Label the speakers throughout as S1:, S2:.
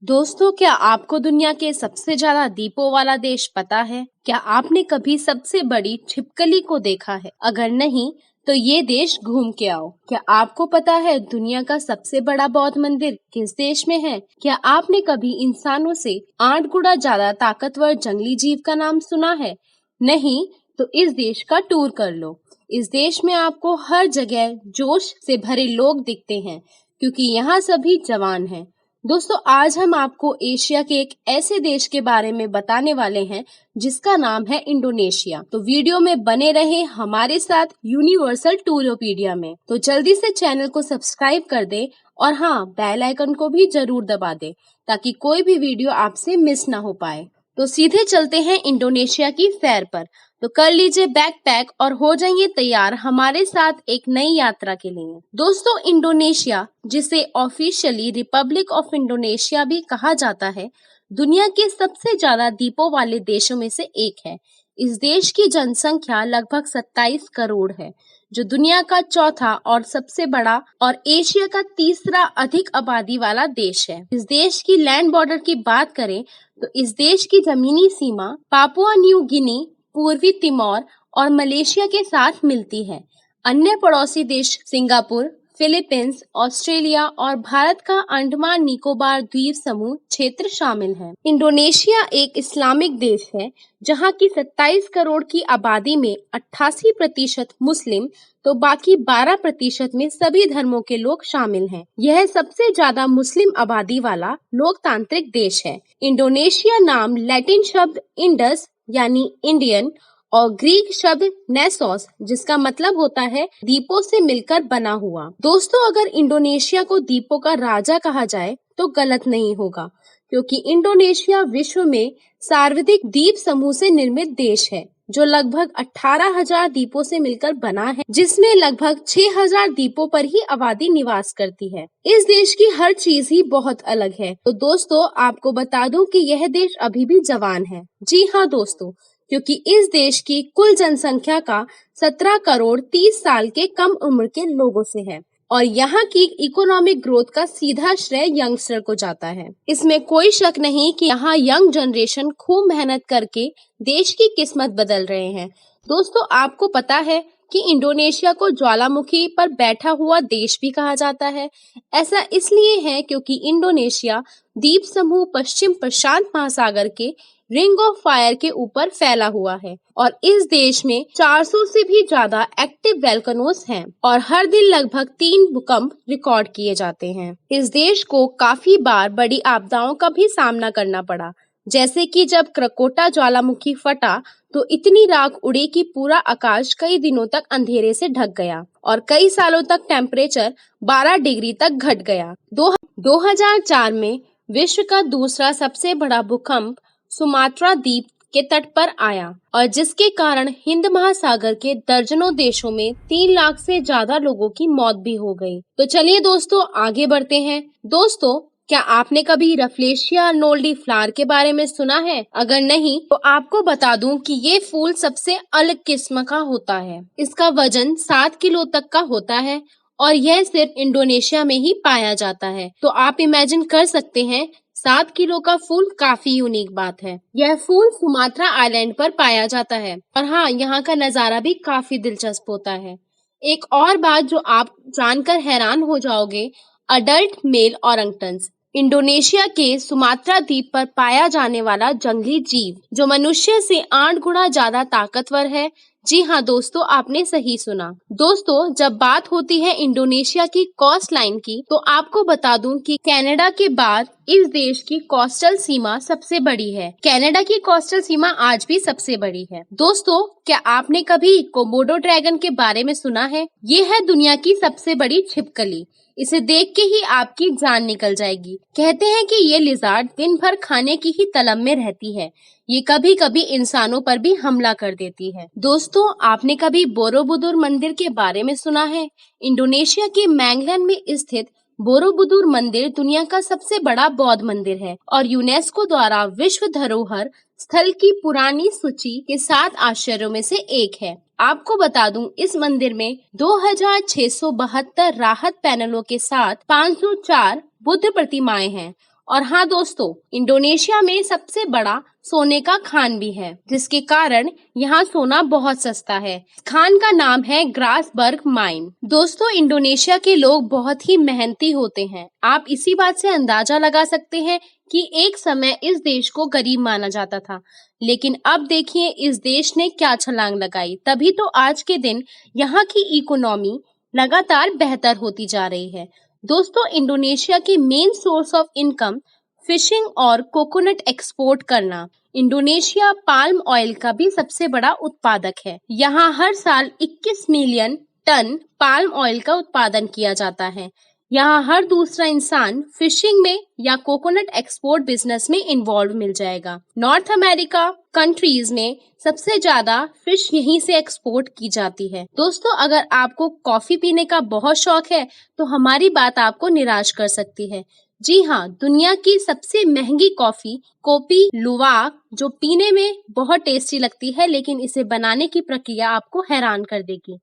S1: दोस्तों, क्या आपको दुनिया के सबसे ज्यादा द्वीपों वाला देश पता है? क्या आपने कभी सबसे बड़ी छिपकली को देखा है? अगर नहीं, तो ये देश घूम के आओ। क्या आपको पता है दुनिया का सबसे बड़ा बौद्ध मंदिर किस देश में है? क्या आपने कभी इंसानों से 8 गुना ज्यादा ताकतवर जंगली जीव का नाम सुना है? नहीं, तो इस देश का टूर कर लो। इस देश में आपको हर जगह जोश से भरे लोग दिखते हैं, क्योंकि यहाँ सभी जवान हैं। दोस्तों, आज हम आपको एशिया के एक ऐसे देश के बारे में बताने वाले हैं जिसका नाम है इंडोनेशिया। तो वीडियो में बने रहे हमारे साथ यूनिवर्सल टूरोपीडिया में। तो जल्दी से चैनल को सब्सक्राइब कर दे और हाँ, बेल आइकन को भी जरूर दबा दे ताकि कोई भी वीडियो आपसे मिस ना हो पाए। तो सीधे चलते हैं इंडोनेशिया की सैर पर। तो कर लीजिए बैकपैक और हो जाइए तैयार हमारे साथ एक नई यात्रा के लिए। दोस्तों, इंडोनेशिया, जिसे ऑफिशियली रिपब्लिक ऑफ इंडोनेशिया भी कहा जाता है, दुनिया के सबसे ज्यादा द्वीपों वाले देशों में से एक है। इस देश की जनसंख्या लगभग 27 करोड़ है, जो दुनिया का चौथा और सबसे बड़ा और एशिया का तीसरा अधिक आबादी वाला देश है। इस देश की लैंड बॉर्डर की बात करें तो इस देश की जमीनी सीमा पापुआ न्यू गिनी, पूर्वी तिमोर और मलेशिया के साथ मिलती है। अन्य पड़ोसी देश सिंगापुर, फिलीपींस, ऑस्ट्रेलिया और भारत का अंडमान निकोबार द्वीप समूह क्षेत्र शामिल है। इंडोनेशिया एक इस्लामिक देश है, जहां की 27 करोड़ की आबादी में 88% मुस्लिम, तो बाकी 12% में सभी धर्मों के लोग शामिल हैं। यह सबसे ज्यादा मुस्लिम आबादी वाला लोकतांत्रिक देश है। इंडोनेशिया नाम लैटिन शब्द इंडस यानी इंडियन और ग्रीक शब्द नेसोस, जिसका मतलब होता है द्वीपों से मिलकर बना हुआ। दोस्तों, अगर इंडोनेशिया को द्वीपों का राजा कहा जाए तो गलत नहीं होगा, क्योंकि इंडोनेशिया विश्व में सर्वाधिक द्वीप समूह से निर्मित देश है, जो लगभग 18,000 द्वीपों से मिलकर बना है, जिसमें लगभग 6,000 द्वीपों पर ही आबादी निवास करती है। इस देश की हर चीज ही बहुत अलग है। तो दोस्तों, आपको बता दूं कि यह देश अभी भी जवान है। जी हाँ दोस्तों, क्योंकि इस देश की कुल जनसंख्या का 17 करोड़ 30 साल के कम उम्र के लोगों से है और यहाँ की इकोनॉमिक ग्रोथ का सीधा श्रेय यंगस्टर को जाता है। इसमें कोई शक नहीं कि यहाँ यंग जनरेशन खूब मेहनत करके देश की किस्मत बदल रहे हैं। दोस्तों, आपको पता है कि इंडोनेशिया को ज्वालामुखी पर बैठा हुआ देश भी कहा जाता है। ऐसा इसलिए है क्योंकि इंडोनेशिया द्वीप समूह पश्चिम प्रशांत महासागर के रिंग ऑफ फायर के ऊपर फैला हुआ है और इस देश में 400 से भी ज्यादा एक्टिव वोल्केनोस हैं और हर दिन लगभग 3 भूकंप रिकॉर्ड किए जाते हैं। इस देश को काफी बार बड़ी आपदाओं का भी सामना करना पड़ा, जैसे कि जब क्रकोटा ज्वालामुखी फटा तो इतनी राख उड़ी कि पूरा आकाश कई दिनों तक अंधेरे से ढक गया और कई सालों तक टेम्परेचर 12 डिग्री तक घट गया। 2004 में विश्व का दूसरा सबसे बड़ा भूकंप सुमात्रा द्वीप के तट पर आया और जिसके कारण हिंद महासागर के दर्जनों देशों में 3 लाख से ज्यादा लोगों की मौत भी हो गई। तो चलिए दोस्तों, आगे बढ़ते हैं। दोस्तों, क्या आपने कभी रफलेशिया अर्नोल्डी फ्लावर के बारे में सुना है? अगर नहीं, तो आपको बता दूं कि ये फूल सबसे अलग किस्म का होता है। इसका वजन 7 किलो तक का होता है और यह सिर्फ इंडोनेशिया में ही पाया जाता है। तो आप इमेजिन कर सकते हैं, 7 किलो का फूल काफी यूनिक बात है। यह फूल सुमात्रा आइलैंड पर पाया जाता है और हाँ, यहाँ का नजारा भी काफी दिलचस्प होता है। एक और बात जो आप जानकर हैरान हो जाओगे, अडल्ट मेल ओरंगटन्स, इंडोनेशिया के सुमात्रा द्वीप पर पाया जाने वाला जंगली जीव जो मनुष्य से 8 गुना ज्यादा ताकतवर है। जी हाँ दोस्तों, आपने सही सुना। दोस्तों, जब बात होती है इंडोनेशिया की कोस्ट लाइन की, तो आपको बता दूं कि कनाडा के बाद इस देश की कोस्टल सीमा सबसे बड़ी है। कनाडा की कोस्टल सीमा आज भी सबसे बड़ी है। दोस्तों, क्या आपने कभी कोमोडो ड्रैगन के बारे में सुना है? ये है दुनिया की सबसे बड़ी छिपकली। इसे देख के ही आपकी जान निकल जाएगी। कहते हैं कि ये लिजार्ड दिन भर खाने की ही तलब में रहती है। ये कभी कभी इंसानों पर भी हमला कर देती है। दोस्तों, आपने कभी बोरोबुदुर मंदिर के बारे में सुना है? इंडोनेशिया के मैंगलन में स्थित बोरोबुदुर मंदिर दुनिया का सबसे बड़ा बौद्ध मंदिर है और यूनेस्को द्वारा विश्व धरोहर स्थल की पुरानी सूची के 7 आश्चर्यों में से एक है। आपको बता दूं, इस मंदिर में 2672 राहत पैनलों के साथ 504 बुद्ध प्रतिमाएं हैं और हाँ दोस्तों, इंडोनेशिया में सबसे बड़ा सोने का खान भी है, जिसके कारण यहाँ सोना बहुत सस्ता है। खान का नाम है ग्रासबर्ग माइन। दोस्तों, इंडोनेशिया के लोग बहुत ही मेहनती होते हैं। आप इसी बात से अंदाजा लगा सकते हैं कि एक समय इस देश को गरीब माना जाता था, लेकिन अब देखिए इस देश ने क्या छलांग लगाई। तभी तो आज के दिन यहाँ की इकोनॉमी लगातार बेहतर होती जा रही है। दोस्तों, इंडोनेशिया की main source of income fishing और कोकोनट एक्सपोर्ट करना। इंडोनेशिया पाल्म ऑयल का भी सबसे बड़ा उत्पादक है। यहाँ हर साल 21 मिलियन टन पाल्म ऑयल का उत्पादन किया जाता है। यहाँ हर दूसरा इंसान फिशिंग में या कोकोनट एक्सपोर्ट बिजनेस में इन्वॉल्व मिल जाएगा। नॉर्थ अमेरिका कंट्रीज में सबसे ज्यादा फिश यहीं से एक्सपोर्ट की जाती है। दोस्तों, अगर आपको कॉफी पीने का बहुत शौक है तो हमारी बात आपको निराश कर सकती है। जी हाँ, दुनिया की सबसे महंगी कॉफी कोपी लुवाक, जो पीने में बहुत टेस्टी लगती है, लेकिन इसे बनाने की प्रक्रिया आपको हैरान कर देगी।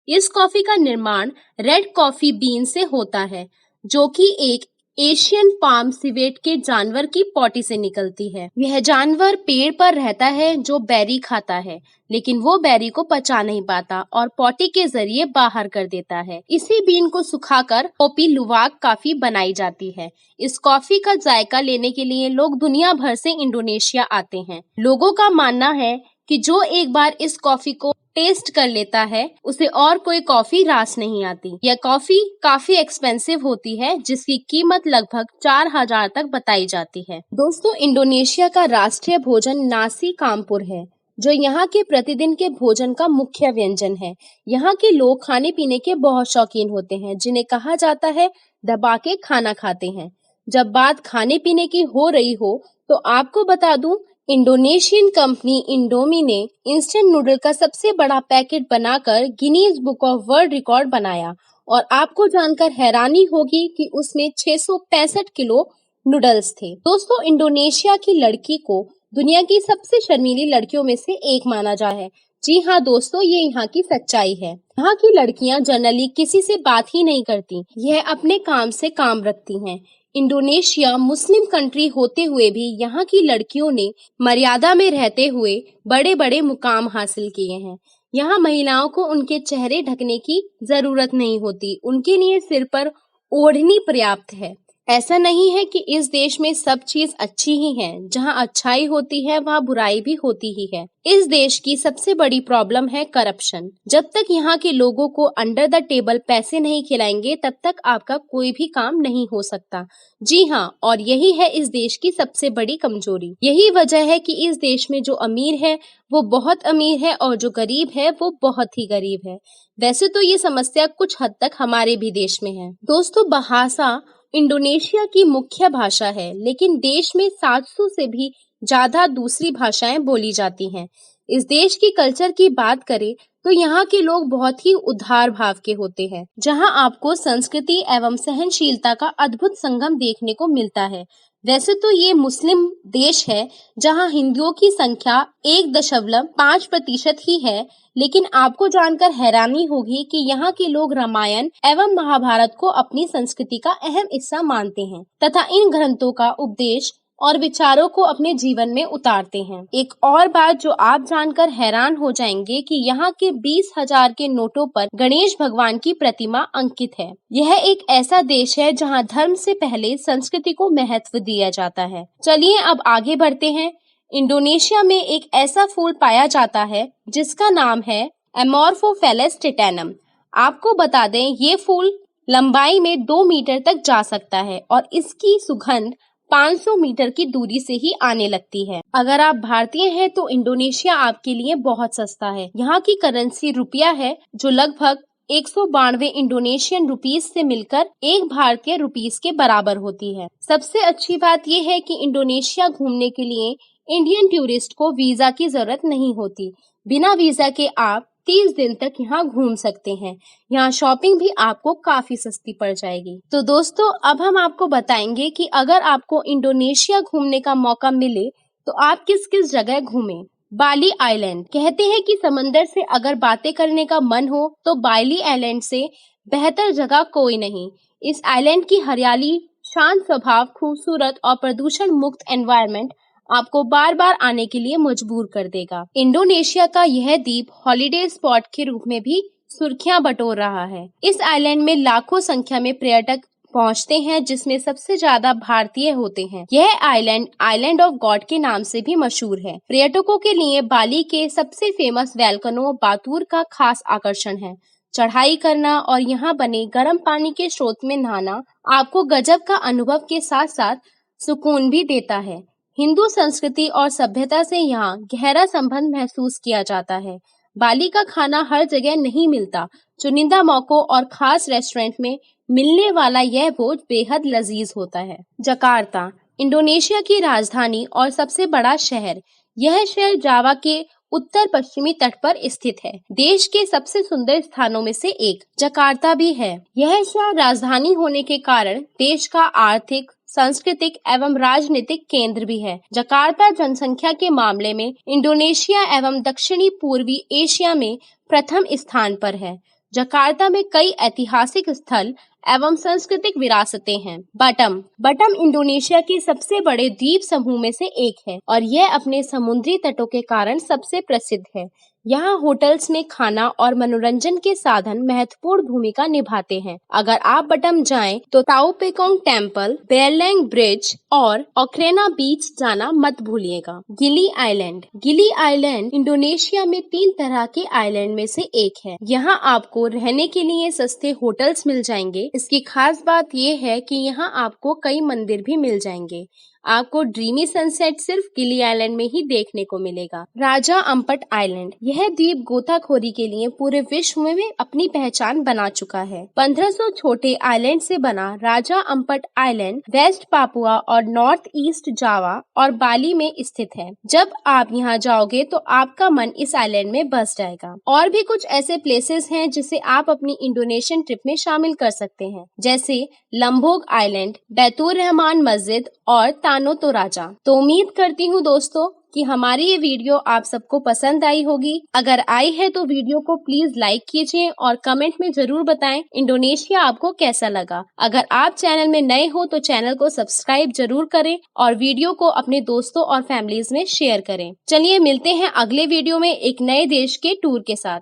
S1: इस कॉफी का निर्माण रेड कॉफी बीन से होता है, जो कि एक एशियन पाम सिवेट के जानवर की पॉटी से निकलती है। यह जानवर पेड़ पर रहता है जो बेरी खाता है, लेकिन वो बेरी को पचा नहीं पाता और पॉटी के जरिए बाहर कर देता है। इसी बीन को सुखाकर कोपी लुवाक कॉफी बनाई जाती है। इस कॉफी का जायका लेने के लिए लोग दुनिया भर से इंडोनेशिया आते हैं। लोगों का मानना है कि जो एक बार इस कॉफी को टेस्ट कर लेता है, उसे और कोई कॉफी रास नहीं आती। यह कॉफी काफी एक्सपेंसिव होती है, जिसकी कीमत लगभग 4000 तक बताई जाती है। दोस्तों, इंडोनेशिया का राष्ट्रीय भोजन नासी काम्पुर है, जो यहाँ के प्रतिदिन के भोजन का मुख्य व्यंजन है। यहाँ के लोग खाने पीने के बहुत शौकीन होते हैं, जिन्हें कहा जाता है दबा के खाना खाते हैं। जब बात खाने पीने की हो रही हो तो आपको बता दूं, इंडोनेशियन कंपनी इंडोमी ने इंस्टेंट नूडल का सबसे बड़ा पैकेट बनाकर Guinness book of world record बनाया और आपको जानकर हैरानी होगी कि उसमें 665 किलो नूडल्स थे। दोस्तों, इंडोनेशिया की लड़की को दुनिया की सबसे शर्मीली लड़कियों में से एक माना जाता है। जी हाँ दोस्तों, ये यहाँ की सच्चाई है। यहाँ की लड़कियां जनरली किसी से बात ही नहीं करती, यह अपने काम से काम रखती हैं। इंडोनेशिया मुस्लिम कंट्री होते हुए भी यहाँ की लड़कियों ने मर्यादा में रहते हुए बड़े बड़े मुकाम हासिल किए हैं। यहाँ महिलाओं को उनके चेहरे ढकने की जरूरत नहीं होती, उनके लिए सिर पर ओढ़नी पर्याप्त है। ऐसा नहीं है कि इस देश में सब चीज अच्छी ही है। जहाँ अच्छाई होती है वहाँ बुराई भी होती ही है। इस देश की सबसे बड़ी प्रॉब्लम है करप्शन। जब तक यहाँ के लोगों को अंडर द टेबल पैसे नहीं खिलाएंगे, तब तक आपका कोई भी काम नहीं हो सकता। जी हाँ, और यही है इस देश की सबसे बड़ी कमजोरी। यही वजह है कि इस देश में जो अमीर है वो बहुत अमीर है और जो गरीब है वो बहुत ही गरीब है। वैसे तो ये समस्या कुछ हद तक हमारे भी देश में है। दोस्तों, बहासा इंडोनेशिया की मुख्य भाषा है, लेकिन देश में 700 से भी ज्यादा दूसरी भाषाएं बोली जाती हैं। इस देश की कल्चर की बात करें तो यहाँ के लोग बहुत ही उदार भाव के होते हैं, जहाँ आपको संस्कृति एवं सहनशीलता का अद्भुत संगम देखने को मिलता है। वैसे तो ये मुस्लिम देश है, जहाँ हिंदुओं की संख्या 1.5% ही है, लेकिन आपको जानकर हैरानी होगी कि यहाँ के लोग रामायण एवं महाभारत को अपनी संस्कृति का अहम हिस्सा मानते हैं तथा इन ग्रंथों का उपदेश और विचारों को अपने जीवन में उतारते हैं। एक और बात जो आप जानकर हैरान हो जाएंगे कि यहाँ के 20,000 के नोटों पर गणेश भगवान की प्रतिमा अंकित है। यह एक ऐसा देश है जहाँ धर्म से पहले संस्कृति को महत्व दिया जाता है। चलिए अब आगे बढ़ते हैं। इंडोनेशिया में एक ऐसा फूल पाया जाता है जिसका नाम है एमोर्फोफेलस टिटेनम। आपको बता दें, ये फूल लंबाई में 2 मीटर तक जा सकता है और इसकी सुगंध 500 मीटर की दूरी से ही आने लगती है। अगर आप भारतीय हैं तो इंडोनेशिया आपके लिए बहुत सस्ता है। यहाँ की करेंसी रुपया है, जो लगभग 192 इंडोनेशियन रुपीस से मिलकर 1 भारतीय रुपीस के बराबर होती है। सबसे अच्छी बात यह है कि इंडोनेशिया घूमने के लिए इंडियन टूरिस्ट को वीजा की जरूरत नहीं होती। बिना वीजा के आप 30 दिन तक यहाँ घूम सकते हैं। यहाँ शॉपिंग भी आपको काफी सस्ती पड़ जाएगी। तो दोस्तों, अब हम आपको बताएंगे कि अगर आपको इंडोनेशिया घूमने का मौका मिले तो आप किस किस जगह घूमें। बाली आइलैंड। कहते हैं कि समंदर से अगर बातें करने का मन हो तो बाली आइलैंड से बेहतर जगह कोई नहीं। इस आइलैंड की हरियाली शांत स्वभाव, खूबसूरत और प्रदूषण मुक्त एनवायरनमेंट आपको बार बार आने के लिए मजबूर कर देगा। इंडोनेशिया का यह द्वीप हॉलिडे स्पॉट के रूप में भी सुर्खियां बटोर रहा है। इस आइलैंड में लाखों संख्या में पर्यटक पहुंचते हैं, जिसमें सबसे ज्यादा भारतीय होते हैं। यह आइलैंड आइलैंड ऑफ गॉड के नाम से भी मशहूर है। पर्यटकों के लिए बाली के सबसे फेमस वोल्केनो बातूर का खास आकर्षण है। चढ़ाई करना और यहाँ बने गर्म पानी के स्रोत में नहाना आपको गजब का अनुभव के साथ साथ सुकून भी देता है। हिंदू संस्कृति और सभ्यता से यहाँ गहरा संबंध महसूस किया जाता है। बाली का खाना हर जगह नहीं मिलता। चुनिंदा मौकों और खास रेस्टोरेंट में मिलने वाला यह भोज बेहद लजीज होता है। जकार्ता, इंडोनेशिया की राजधानी और सबसे बड़ा शहर। यह शहर जावा के उत्तर पश्चिमी तट पर स्थित है। देश के सबसे सुंदर स्थानों में से एक जकार्ता भी है। यह शहर राजधानी होने के कारण देश का आर्थिक, सांस्कृतिक एवं राजनीतिक केंद्र भी है। जकार्ता जनसंख्या के मामले में इंडोनेशिया एवं दक्षिणी पूर्वी एशिया में प्रथम स्थान पर है। जकार्ता में कई ऐतिहासिक स्थल एवं सांस्कृतिक विरासतें हैं। बटम इंडोनेशिया के सबसे बड़े द्वीप समूह में से एक है और यह अपने समुद्री तटों के कारण सबसे प्रसिद्ध है। यहाँ होटल्स में खाना और मनोरंजन के साधन महत्वपूर्ण भूमिका निभाते हैं। अगर आप बटम जाएं तो ताओ पेकोंग टेम्पल, बेरलैंग ब्रिज और ओक्रेना बीच जाना मत भूलिएगा। गिली आइलैंड इंडोनेशिया में 3 तरह के आइलैंड में से एक है। यहाँ आपको रहने के लिए सस्ते होटल्स मिल जाएंगे। इसकी खास बात यह है कि यहाँ आपको कई मंदिर भी मिल जाएंगे। आपको ड्रीमी सनसेट सिर्फ गिली आइलैंड में ही देखने को मिलेगा। राजा अम्पट आइलैंड, यह द्वीप गोताखोरी के लिए पूरे विश्व में अपनी पहचान बना चुका है। 1500 छोटे आइलैंड से बना राजा अम्पट आइलैंड वेस्ट पापुआ और नॉर्थ ईस्ट जावा और बाली में स्थित है। जब आप यहाँ जाओगे तो आपका मन इस आइलैंड में बस जाएगा। और भी कुछ ऐसे प्लेसेस हैं जिसे आप अपनी इंडोनेशियन ट्रिप में शामिल कर सकते हैं, जैसे लंबोग आइलैंड, बैतुर रहमान मस्जिद और तानो तोराजा। तो उम्मीद करती हूँ दोस्तों कि हमारी ये वीडियो आप सबको पसंद आई होगी। अगर आई है तो वीडियो को प्लीज लाइक कीजिए और कमेंट में जरूर बताएं इंडोनेशिया आपको कैसा लगा। अगर आप चैनल में नए हो तो चैनल को सब्सक्राइब जरूर करें और वीडियो को अपने दोस्तों और फैमिलीज में शेयर करें। चलिए मिलते हैं अगले वीडियो में एक नए देश के टूर के साथ।